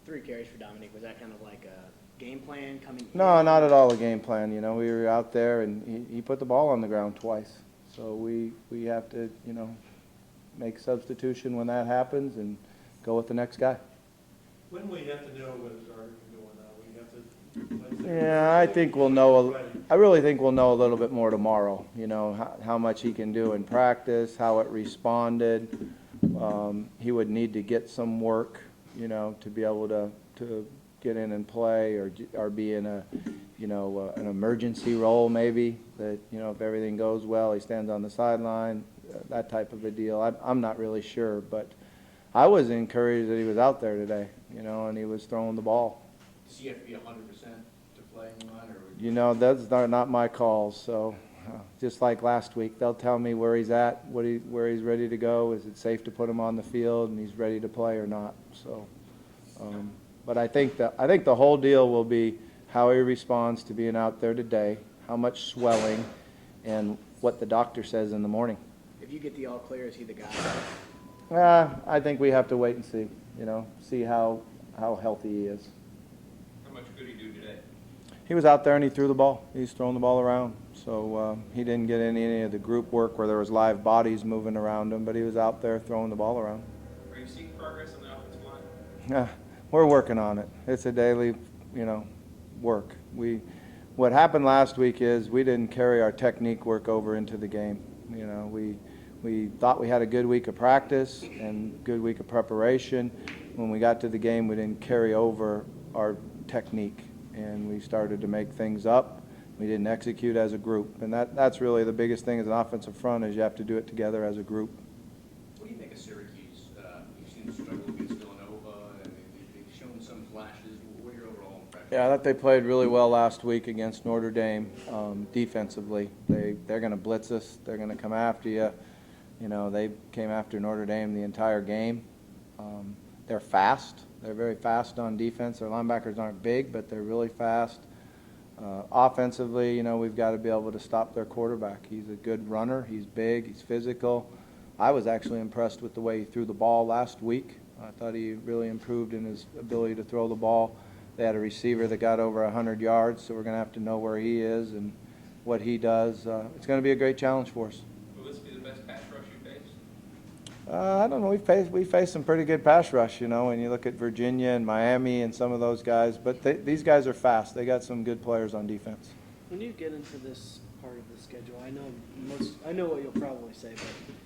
3 carries for Dominic, was that kind of like a game plan coming No, in? not at all a game plan. You know, we were out there and he put the ball on the ground twice. So we have to, you know, make substitution when that happens and go with the next guy. When will you have to know whether Zarger can go or not? Will you have to? Yeah, I think we'll know. I really think we'll know a little bit more tomorrow. You know, how much he can do in practice, how it responded. He would need to get some work, you know, to be able to get in and play or be in a, you know, an emergency role maybe. That, you know, if everything goes well, he stands on the sideline, that type of a deal. I'm not really sure, but I was encouraged that he was out there today, you know, and he was throwing the ball. Does he have to be 100% to play in line, or? You know, that's not my calls. So, just like last week, they'll tell me where he's at, where he's ready to go. Is it safe to put him on the field, and he's ready to play or not? So, but I think the whole deal will be how he responds to being out there today, how much swelling, and what the doctor says in the morning. If you get the all clear, is he the guy? I think we have to wait and see. You know, see how healthy he is. How much could he do today? He was out there and he threw the ball. He's throwing the ball around. So he didn't get any of the group work where there was live bodies moving around him, but he was out there throwing the ball around. Are you seeing progress on the offensive line? Yeah, we're working on it. It's a daily, you know, work. What happened last week is we didn't carry our technique work over into the game. You know, we thought we had a good week of practice and good week of preparation. When we got to the game, we didn't carry over our technique, and we started to make things up. We didn't execute as a group, and that's really the biggest thing as an offensive front is you have to do it together as a group. What do you think of Syracuse? You've seen them struggle against Villanova, and they've shown some flashes. What are your overall impressions? Yeah, I thought they played really well last week against Notre Dame defensively. They're going to blitz us. They're going to come after you. You know, they came after Notre Dame the entire game. They're fast. They're very fast on defense. Their linebackers aren't big, but they're really fast. Offensively, you know, we've got to be able to stop their quarterback. He's a good runner. He's big. He's physical. I was actually impressed with the way he threw the ball last week. I thought he really improved in his ability to throw the ball. They had a receiver that got over 100 yards, so we're going to have to know where he is and what he does. It's going to be a great challenge for us. Will this be the best pass rush you faced? I don't know. We faced some pretty good pass rush, you know, when you look at Virginia and Miami and some of those guys. But these guys are fast. They got some good players on defense. When you get into this part of the schedule, I know what you'll probably say,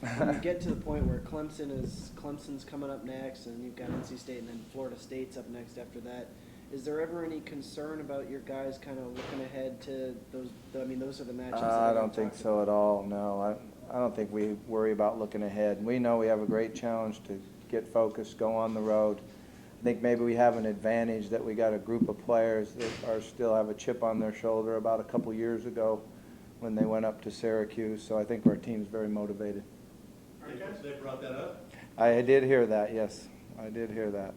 but when you get to the point where Clemson's coming up next, and you've got NC State, and then Florida State's up next after that, is there ever any concern about your guys kind of looking ahead to those? I mean, those are the matchups. I don't think so at all. No, I don't think we worry about looking ahead. We know we have a great challenge to get focused, go on the road. I think maybe we have an advantage that we got a group of players that still have a chip on their shoulder about a couple years ago when they went up to Syracuse. So I think our team's very motivated. They brought that up? I did hear that, yes. I did hear that.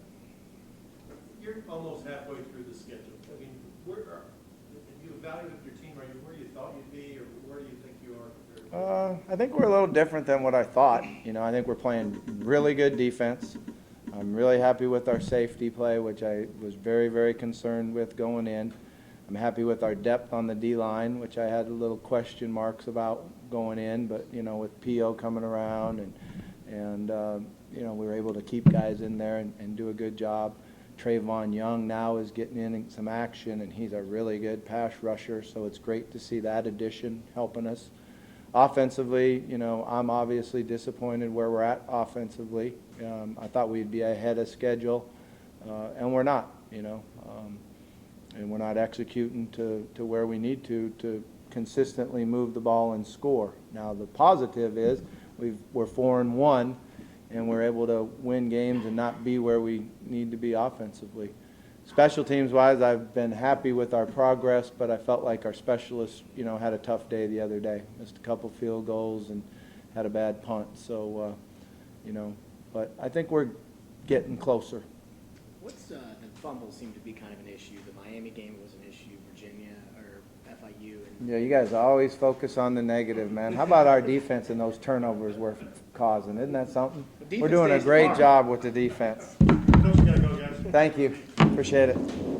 You're almost halfway through the schedule. I mean, if you evaluated your team, are you where you thought you'd be, or where do you think you are compared to? I think we're a little different than what I thought. You know, I think we're playing really good defense. I'm really happy with our safety play, which I was very, very concerned with going in. I'm happy with our depth on the D-line, which I had a little question marks about going in, but, you know, with P.O. coming around and you know, we were able to keep guys in there and do a good job. Trayvon Young now is getting in some action, and he's a really good pass rusher, so it's great to see that addition helping us. Offensively, you know, I'm obviously disappointed where we're at offensively. I thought we'd be ahead of schedule, and we're not, you know. And we're not executing to where we need to consistently move the ball and score. Now, the positive is we're 4-1, and we're able to win games and not be where we need to be offensively. Special teams-wise, I've been happy with our progress, but I felt like our specialists, you know, had a tough day the other day. Missed a couple field goals and had a bad punt. So, you know, but I think we're getting closer. What's the fumbles seem to be kind of an issue. The Miami game was an issue. Virginia or FIU. And Yeah, you guys always focus on the negative, man. How about our defense and those turnovers we're causing? Isn't that something? We're doing a great job with the defense. Coach, you gotta go, guys. Thank you. Appreciate it.